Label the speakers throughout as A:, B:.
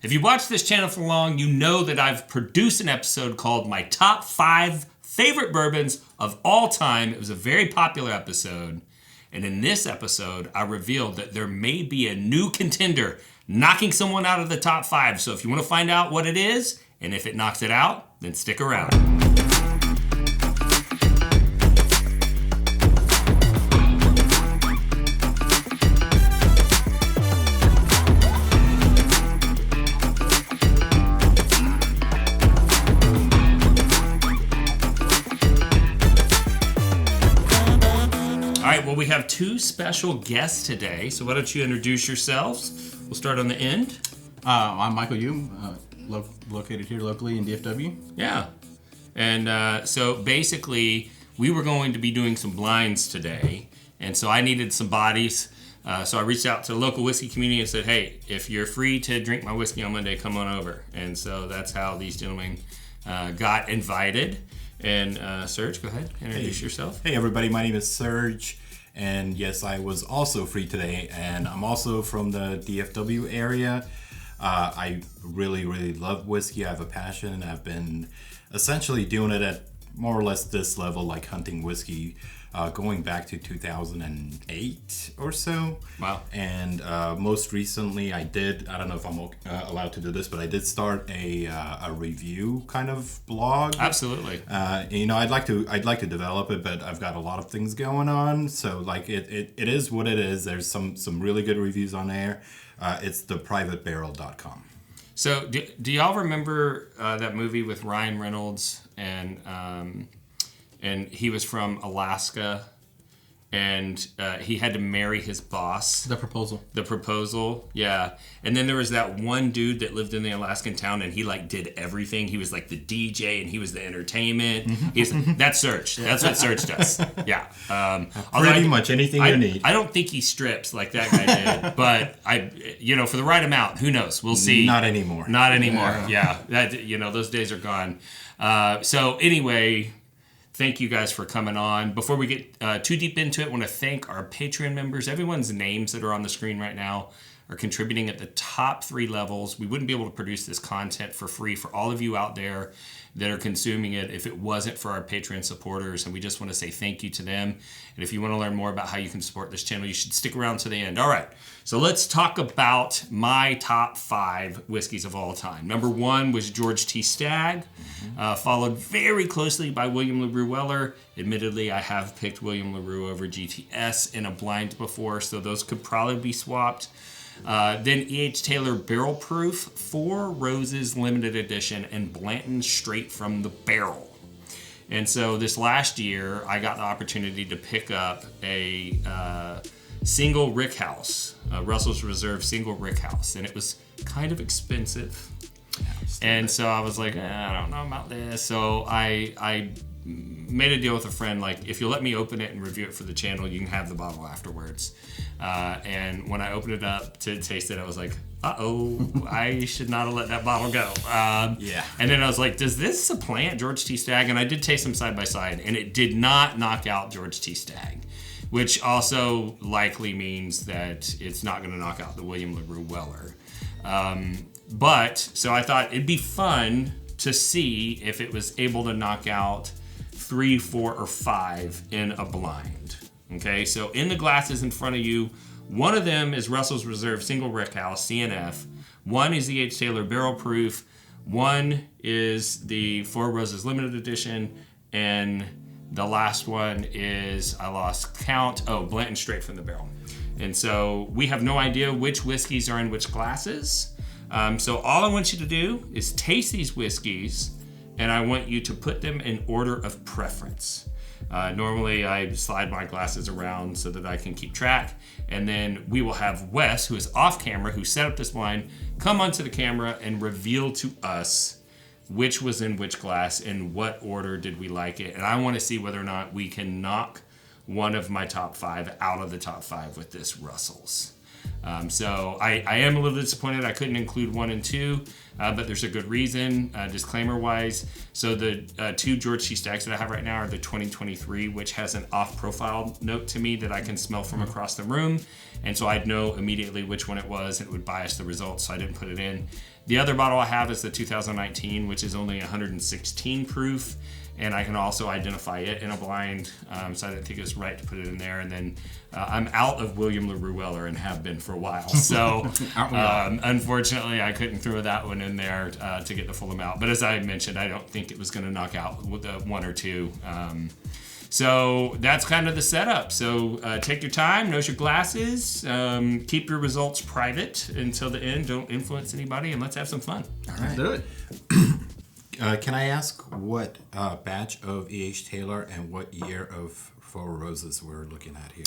A: If you watch this channel for long, you know that I've produced an episode called My Top 5 Favorite Bourbons of All Time. It was a very popular episode. And in this episode, I revealed that there may be a new contender knocking someone out of the top 5. So if you want to find out what it is, and if it knocks it out, then stick around. Well, we have two special guests today, so why don't you introduce yourselves? We'll start on the end.
B: I'm Michael Hume, located here locally in DFW.
A: Yeah. And so basically, we were going to be doing some blinds today, and so I needed some bodies. So I reached out to the local whiskey community and said, hey, if you're free to drink my whiskey on Monday, come on over. And so that's how these gentlemen got invited. And Serge, go ahead, introduce yourself.
C: Hey, everybody, my name is Serge. And yes, I was also free today, and I'm also from the DFW area. I really love whiskey. I have a passion. I've been essentially doing it at more or less this level, like hunting whiskey, going back to 2008 or so.
A: Wow.
C: And most recently I don't know if I'm allowed to do this, but I did start a review kind of blog.
A: Absolutely.
C: I'd like to develop it, but I've got a lot of things going on. So like it is what it is. There's some really good reviews on there. It's theprivatebarrel.com.
A: So do y'all remember that movie with Ryan Reynolds and he was from Alaska, and he had to marry his boss.
B: The Proposal,
A: yeah. And then there was that one dude that lived in the Alaskan town, and he like did everything. He was like the DJ, and he was the entertainment. That's Serge. That's what Serge does. Yeah.
C: Pretty much anything you need.
A: I don't think he strips like that guy did, but for the right amount, who knows? We'll see.
C: Not anymore.
A: Yeah. That those days are gone. So anyway. Thank you guys for coming on. Before we get too deep into it, I want to thank our Patreon members. Everyone's names that are on the screen right now are contributing at the top 3 levels. We wouldn't be able to produce this content for free for all of you out there that are consuming it if it wasn't for our Patreon supporters, and we just want to say thank you to them. And if you want to learn more about how you can support this channel, you should stick around to the end. All right, so let's talk about my top 5 whiskeys of all time. Number 1 was George T. Stagg, followed very closely by William LaRue Weller. Admittedly, I have picked William LaRue over GTS in a blind before, so those could probably be swapped. Then E.H. Taylor Barrel Proof, 4 Roses Limited Edition, and Blanton Straight from the Barrel. And so this last year, I got the opportunity to pick up a single rickhouse, Russell's Reserve single rickhouse, and it was kind of expensive. And so I was like, I don't know about this. So I made a deal with a friend, like, if you'll let me open it and review it for the channel, you can have the bottle afterwards. And when I opened it up to taste it, I was like, I should not have let that bottle go.
C: Yeah.
A: And then I was like, does this supplant George T. Stagg? And I did taste them side by side, and it did not knock out George T. Stagg, which also likely means that it's not going to knock out the William LaRue Weller. So I thought it'd be fun to see if it was able to knock out 3, 4, or 5 in a blind. Okay, so in the glasses in front of you, one of them is Russell's Reserve Single Rickhouse, CNF. One is E.H. Taylor Barrel Proof. One is the 4 Roses Limited Edition. And the last one is, I lost count, Blanton Straight from the Barrel. And so we have no idea which whiskeys are in which glasses. So all I want you to do is taste these whiskeys, and I want you to put them in order of preference. Normally, I slide my glasses around so that I can keep track, and then we will have Wes, who is off camera, who set up this blind, come onto the camera and reveal to us which was in which glass and what order did we like it. And I want to see whether or not we can knock one of my top 5 out of the top 5 with this Russell's. So I am a little disappointed I couldn't include 1 and 2, but there's a good reason, disclaimer-wise. So the 2 George C. Staggs that I have right now are the 2023, which has an off-profile note to me that I can smell from across the room. And so I'd know immediately which one it was, and it would bias the results, so I didn't put it in. The other bottle I have is the 2019, which is only 116 proof, and I can also identify it in a blind, so I didn't think it was right to put it in there. And then I'm out of William LaRue Weller and have been for a while, so unfortunately I couldn't throw that one in there to get the full amount. But as I mentioned, I don't think it was going to knock out with the 1 or 2. So that's kind of the setup. So take your time, nose your glasses, keep your results private until the end. Don't influence anybody, and let's have some fun.
C: All right.
B: Let's do it.
C: Can I ask what batch of E.H. Taylor and what year of Four Roses we're looking at here?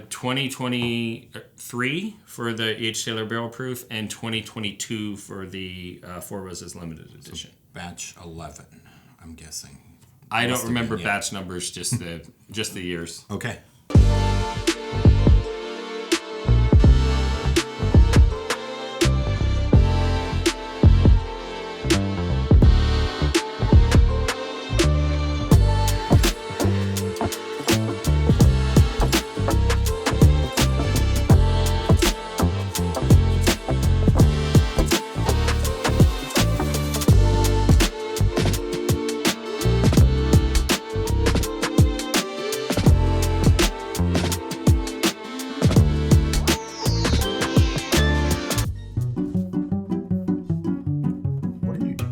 A: 2023 for the E.H. Taylor Barrel Proof, and 2022 for the Four Roses Limited Edition.
C: So batch 11, I'm guessing.
A: I don't remember batch numbers, just the years.
C: Okay.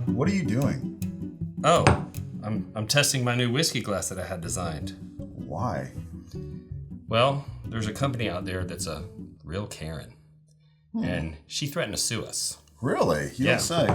D: What are you doing?
A: Oh, I'm testing my new whiskey glass that I had designed.
D: Why?
A: Well, there's a company out there that's a real Carin, and she threatened to sue us.
D: Really? You don't say.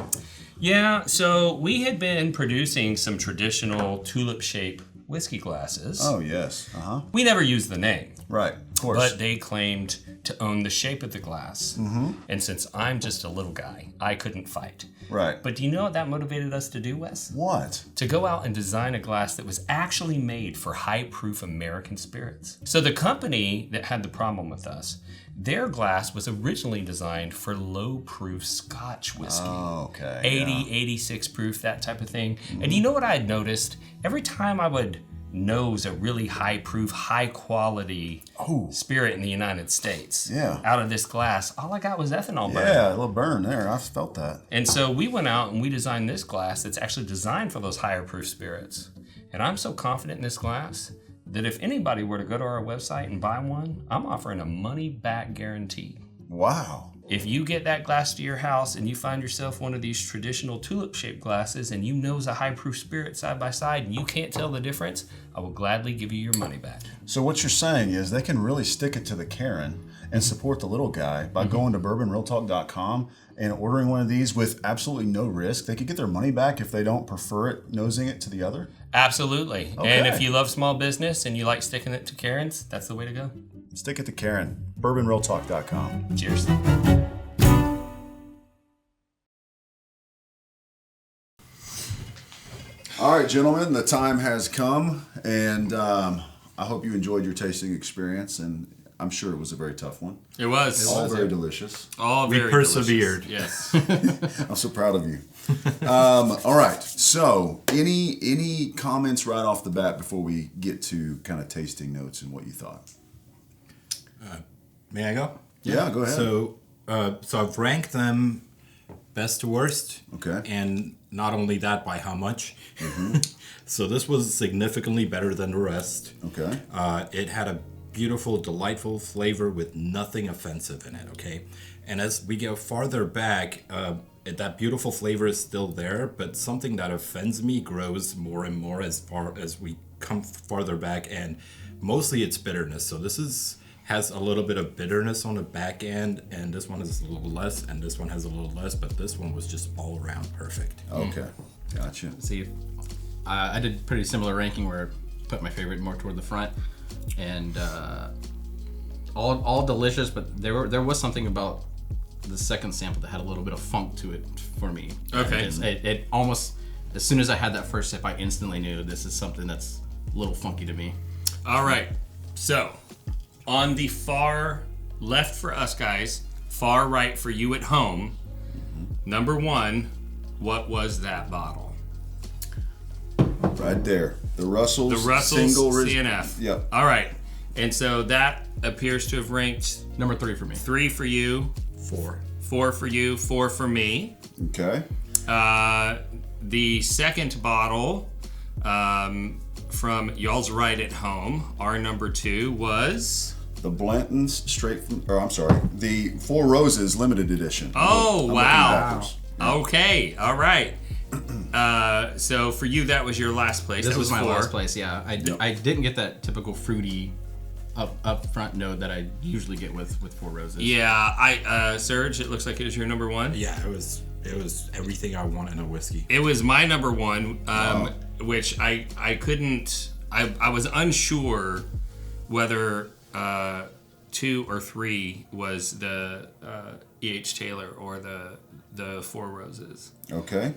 A: Yeah, so we had been producing some traditional tulip-shaped whiskey glasses.
D: Oh, yes. Uh-huh.
A: We never used the name.
D: Right, of course.
A: But they claimed to own the shape of the glass. Mm-hmm. And since I'm just a little guy, I couldn't fight.
D: Right.
A: But do you know what that motivated us to do, Wes?
D: What?
A: To go out and design a glass that was actually made for high-proof American spirits. So the company that had the problem with us, their glass was originally designed for low-proof Scotch whiskey.
D: Oh, okay.
A: 80, 86 proof, that type of thing. Mm-hmm. And you know what I had noticed? Every time I would nose a really high-proof, high-quality spirit in the United States out of this glass, all I got was ethanol burn.
D: Yeah, a little burn there. I felt that.
A: And so we went out and we designed this glass that's actually designed for those higher proof spirits. And I'm so confident in this glass that if anybody were to go to our website and buy one, I'm offering a money-back guarantee.
D: Wow.
A: If you get that glass to your house and you find yourself one of these traditional tulip-shaped glasses and you nose a high-proof spirit side by side and you can't tell the difference, I will gladly give you your money back.
D: So what you're saying is they can really stick it to the Carin and support the little guy by going to bourbonrealtalk.com and ordering one of these with absolutely no risk. They could get their money back if they don't prefer it nosing it to the other?
A: Absolutely.
D: Okay.
A: And if you love small business and you like sticking it to Carin's, that's the way to go.
D: Stick it to Carin. bourbonrealtalk.com.
A: Cheers.
D: All right, gentlemen, the time has come, and I hope you enjoyed your tasting experience, and I'm sure it was a very tough one.
A: It was.
D: All very delicious.
A: All
C: We
A: very
C: persevered.
A: delicious. Yes.
D: I'm so proud of you. All right, so any comments right off the bat before we get to kind of tasting notes and what you thought?
C: May I go?
D: Yeah, go ahead.
C: So I've ranked them best to worst.
D: Okay.
C: And not only that, by how much. Mm-hmm. So this was significantly better than the rest.
D: Okay.
C: It had a beautiful, delightful flavor with nothing offensive in it, okay? And as we go farther back, that beautiful flavor is still there, but something that offends me grows more and more as far as we come farther back, and mostly it's bitterness. So this has a little bit of bitterness on the back end, and this one is a little less, and this one has a little less, but this one was just all around perfect.
D: Okay. Gotcha.
B: See, I did pretty similar ranking where I put my favorite more toward the front, and all delicious, but there was something about the second sample that had a little bit of funk to it for me.
A: Okay.
B: It almost, as soon as I had that first sip, I instantly knew this is something that's a little funky to me.
A: All right. So, on the far left for us guys, far right for you at home. Number 1, what was that bottle?
D: Right there. The Russell's
A: Single
D: single
A: CNF.
D: Yep.
A: All right. And so that appears to have ranked
B: Number 3 for me.
A: 3 for you, 4 for you, 4 for me.
D: Okay.
A: The second bottle from y'all's right at home, our number 2 was...
D: The Blanton's the Four Roses limited edition.
A: Oh,
D: I'm
A: wow.
D: looking backwards.
A: Okay, all right. So for you, that was your last place.
B: This
A: that
B: was my
A: 4.
B: last place. Yeah, I didn't get that typical fruity up front note that I usually get with Four Roses.
A: Yeah, Serge, it looks like it was your number 1.
C: Yeah, it was everything I want in a whiskey.
A: It was my number 1, which I couldn't. I was unsure whether 2 or 3 was the E.H. Taylor or the Four Roses.
D: Okay.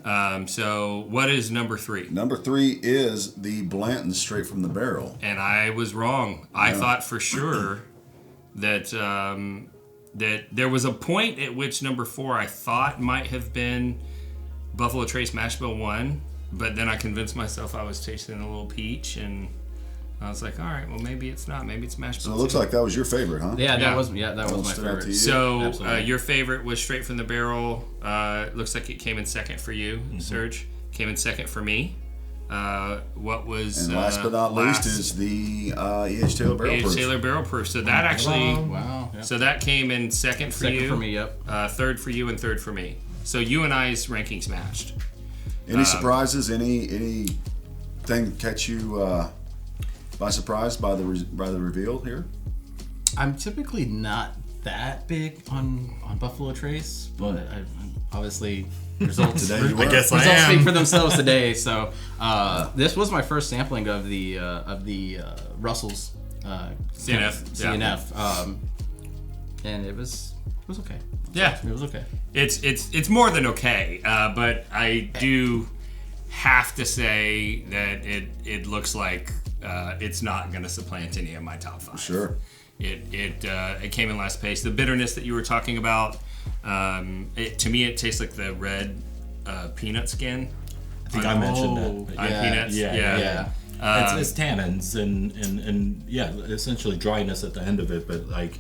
A: So what is number 3?
D: Number 3 is the Blanton straight from the barrel.
A: And I was wrong. I thought for sure that that there was a point at which number 4 I thought might have been Buffalo Trace Mash Bill 1, but then I convinced myself I was tasting a little peach, and I was like, all right, well maybe it's not. Maybe it's Mash Bill.
D: So it looks like that was your favorite, huh?
B: Yeah, that
A: Yeah.
B: was my
D: stood out to
B: favorite.
D: you.
A: So
B: Absolutely.
A: your favorite was straight from the barrel. Looks like it came in second for you, Serge. Came in second for me. What was
D: And last but not least is the E.H. Taylor Barrel
A: E.H.
D: Proof.
A: Taylor Barrel Proof. So that actually,
B: Wow. Yeah.
A: so that came in second for
B: Second
A: you.
B: for me. Yep.
A: Third for you and third for me. So you and I's rankings matched.
D: Any surprises? Anything catch you by surprise by the reveal here?
B: I'm typically not that big on Buffalo Trace, but obviously results
D: Today you were.
C: I guess I
B: results speak
C: am.
B: for themselves today. So this was my first sampling of the Russell's
A: CNF.
B: CNF, and it was okay.
A: Yeah.
B: It was okay.
A: It's more than okay, but I do have to say that it looks like it's not going to supplant any of my top 5.
D: Sure.
A: It came in last place. The bitterness that you were talking about, to me, it tastes like the red peanut skin.
C: I think I mentioned that.
A: On peanuts.
B: Yeah.
C: It's tannins and yeah, essentially dryness at the end of it, but like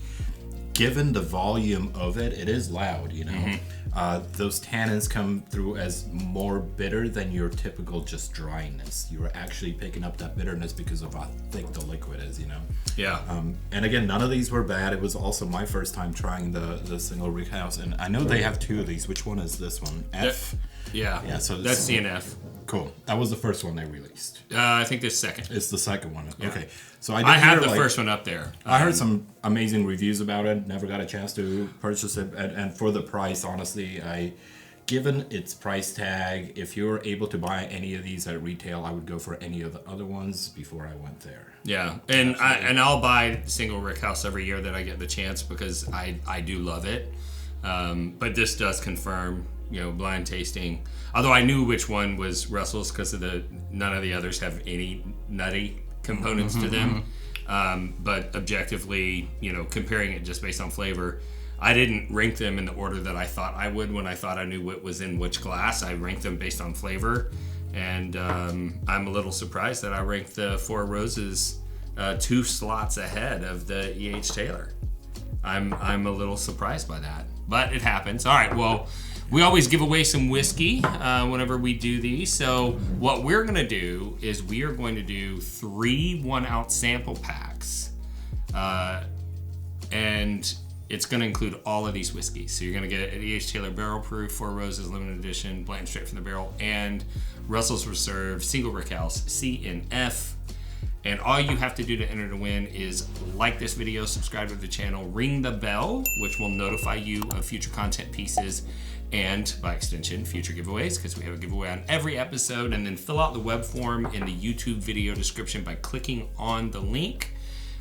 C: given the volume of it, it is loud, you know. Those tannins come through as more bitter than your typical just dryness. You're actually picking up that bitterness because of how thick the liquid is, you know.
A: Yeah.
C: And again, none of these were bad. It was also my first time trying the single rick house, and I know they have 2 of these. Which one is this one? F.
A: Yeah.
C: Yeah, so
A: that's CNF.
C: Cool. That was the first one they released.
A: I think this second.
C: It's the second one. Okay. So I
A: I had
C: hear,
A: the first one up there.
C: I heard some amazing reviews about it. Never got a chance to purchase it, and for the price, honestly, given its price tag, if you're able to buy any of these at retail, I would go for any of the other ones before I went there.
A: Yeah, and I'll buy single rick house every year that I get the chance because I do love it. But this does confirm, blind tasting. Although I knew which one was Russell's because of none of the others have any nutty components to them. But objectively, comparing it just based on flavor, I didn't rank them in the order that I thought I would when I thought I knew what was in which glass. I ranked them based on flavor, and I'm a little surprised that I ranked the Four Roses 2 slots ahead of the E.H. Taylor. I'm a little surprised by that, but it happens. All right, well, we always give away some whiskey whenever we do these. So what we're going to do is we are going to do 3 1-ounce sample packs, and it's going to include all of these whiskeys. So you're going to get an E.H. Taylor Barrel Proof, Four Roses Limited Edition, Blanton Straight from the Barrel, and Russell's Reserve Single Rick House CNF. And all you have to do to enter to win is like this video, subscribe to the channel, ring the bell, which will notify you of future content pieces and, by extension, future giveaways, because we have a giveaway on every episode. And then fill out the web form in the YouTube video description by clicking on the link.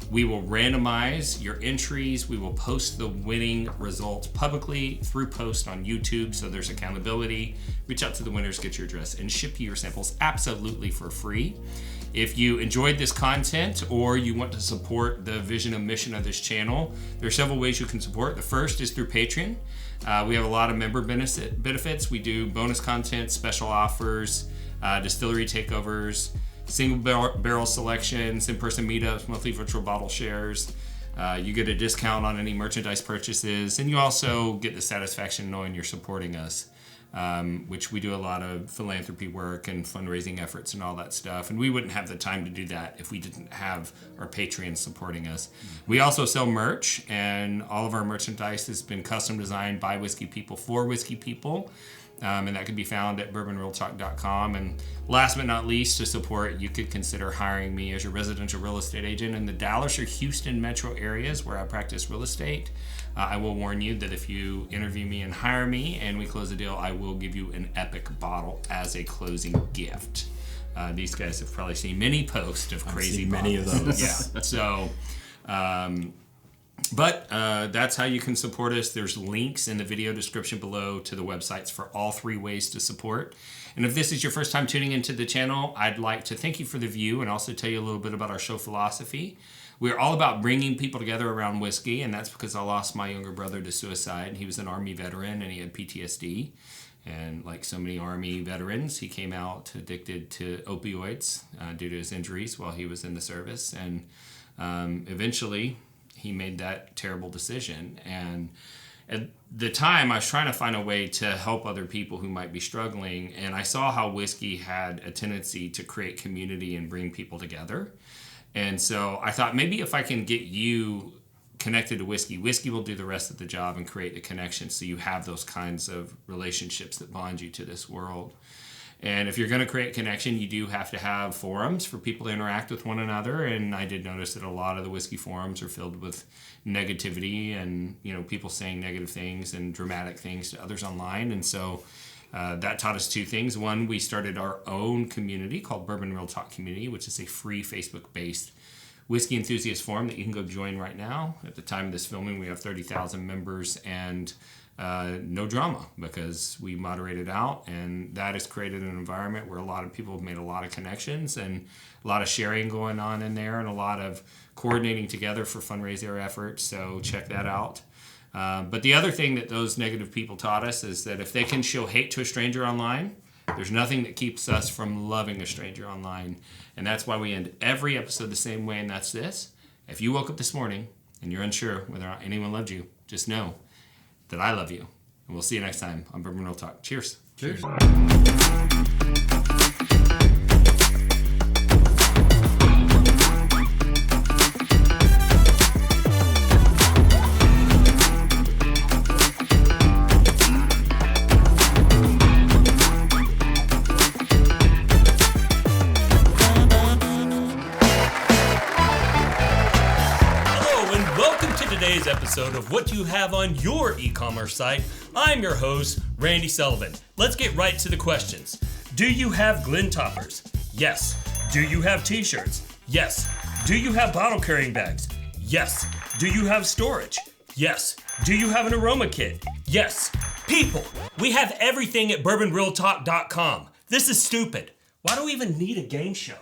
A: We will randomize your entries. We will post the winning results publicly through post on YouTube, so there's accountability. Reach out to the winners, get your address, and ship you your samples absolutely for free. If you enjoyed this content or you want to support the vision and mission of this channel, there are several ways you can support. The first is through Patreon. We have a lot of member benefits. We do bonus content, special offers, distillery takeovers, single barrel selections, in-person meetups, monthly virtual bottle shares. You get a discount on any merchandise purchases, and you also get the satisfaction knowing you're supporting us, which we do a lot of philanthropy work and fundraising efforts and all that stuff. And we wouldn't have the time to do that if we didn't have our Patreons supporting us. We also sell merch, and all of our merchandise has been custom designed by whiskey people for whiskey people. And that can be found at bourbonrealtalk.com. And last but not least, to support, you could consider hiring me as your residential real estate agent in the Dallas or Houston metro areas where I practice real estate. I will warn you that if you interview me and hire me and we close the deal, I will give you an epic bottle as a closing gift. These guys have probably seen many posts of crazy bottles.
C: Many of those.
A: Yeah. So, But that's how you can support us. There's links in the video description below to the websites for all three ways to support. And if this is your first time tuning into the channel, I'd like to thank you for the view and also tell you a little bit about our show philosophy. We're all about bringing people together around whiskey, and that's because I lost my younger brother to suicide. He was an Army veteran, and he had PTSD. And like so many Army veterans, he came out addicted to opioids due to his injuries while he was in the service. And eventually, he made that terrible decision. And at the time, I was trying to find a way to help other people who might be struggling. And I saw how whiskey had a tendency to create community and bring people together. And so I thought maybe if I can get you connected to whiskey, whiskey will do the rest of the job and create the connection so you have those kinds of relationships that bond you to this world. And if you're going to create connection, you do have to have forums for people to interact with one another. And I did notice that a lot of the whiskey forums are filled with negativity and, people saying negative things and dramatic things to others online. And so that taught us two things. One, we started our own community called Bourbon Real Talk Community, which is a free Facebook-based whiskey enthusiast forum that you can go join right now. At the time of this filming, we have 30,000 members and no drama because we moderate it out, and that has created an environment where a lot of people have made a lot of connections and a lot of sharing going on in there and a lot of coordinating together for fundraiser efforts. So check that out. But the other thing that those negative people taught us is that if they can show hate to a stranger online, there's nothing that keeps us from loving a stranger online. And that's why we end every episode the same way, and that's this. If you woke up this morning and you're unsure whether or not anyone loved you, just know that I love you. And we'll see you next time on Bourbon Real Talk. Cheers.
B: Cheers.
A: Episode of What You Have on Your e-commerce site. I'm your host, Randy Sullivan. Let's get right to the questions. Do you have Glen toppers? Yes. Do you have t-shirts? Yes. Do you have bottle carrying bags? Yes. Do you have storage? Yes. Do you have an aroma kit? Yes. People, we have everything at bourbonrealtalk.com. This is stupid. Why do we even need a game show?